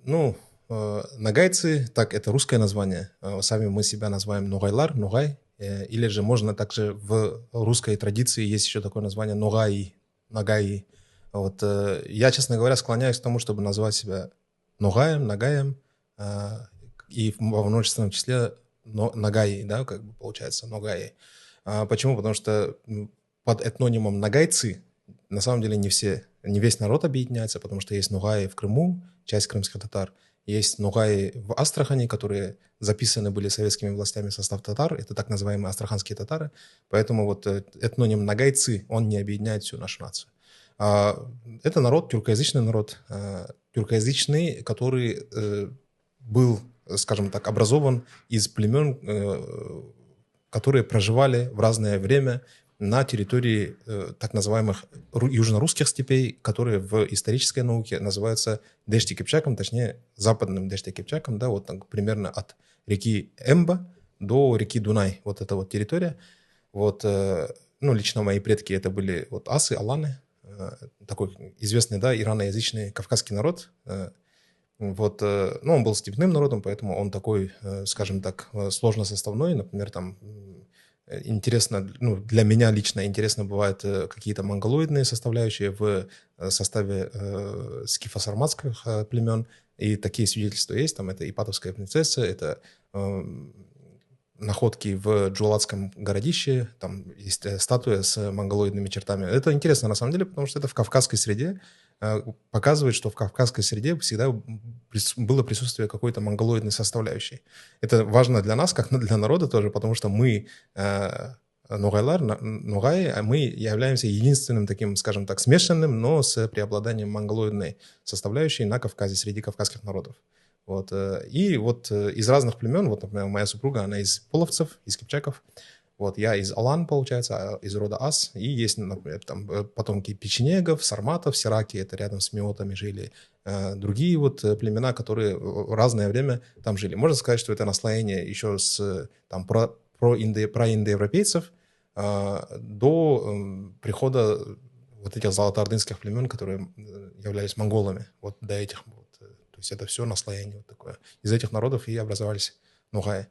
Ну, ногайцы, так, это русское название. Сами мы себя называем ногайлар, ногай. Или же можно также в русской традиции есть еще такое название ногаи, нагаи. Вот, я, честно говоря, склоняюсь к тому, чтобы назвать себя ногаем, нагаем, и во множественном числе нагаи, да, как бы получается, ногаи. Почему? Потому что под этнонимом нагайцы на самом деле не весь народ объединяется, потому что есть нугаи в Крыму, часть крымских татар, есть нугаи в Астрахани, которые записаны были советскими властями в состав татар, это так называемые астраханские татары, поэтому вот этноним нагайцы, он не объединяет всю нашу нацию. Это народ, тюркоязычный народ, тюркоязычный, который был, скажем так, образован из племен, которые проживали в разное время на территории так называемых южно-русских степей, которые в исторической науке называются Дэшти-Кипчаком, точнее западным Дэшти-Кипчаком, да, вот так, примерно от реки Эмба до реки Дунай, вот эта вот территория. Вот, ну, лично мои предки это были вот асы, аланы, такой известный, да, ираноязычный кавказский народ. Вот, ну, он был степным народом, поэтому он такой, скажем так, сложно составной. Например, там интересно, ну, для меня лично интересно бывают какие-то монголоидные составляющие в составе скифо-сарматских племен. И такие свидетельства есть. Там это Ипатовская принцесса, это находки в Джулатском городище, там есть статуя с монголоидными чертами. Это интересно на самом деле, потому что это в кавказской среде, показывает, что в кавказской среде всегда было присутствие какой-то монголоидной составляющей. Это важно для нас, как для народа тоже, потому что мы, ногайлар, ногай, мы являемся единственным таким, скажем так, смешанным, но с преобладанием монголоидной составляющей на Кавказе, среди кавказских народов. Вот. И вот из разных племен, вот, например, моя супруга, она из половцев, из кипчаков, вот, я из Алан, получается, из рода Ас, и есть, например, там потомки печенегов, сарматов, сираки, это рядом с миотами жили, другие вот племена, которые в разное время там жили. Можно сказать, что это наслоение еще с там проиндоевропейцев до прихода вот этих золотоордынских племен, которые являлись монголами, вот до этих вот. То есть это все наслоение вот такое. Из этих народов и образовались нугаи.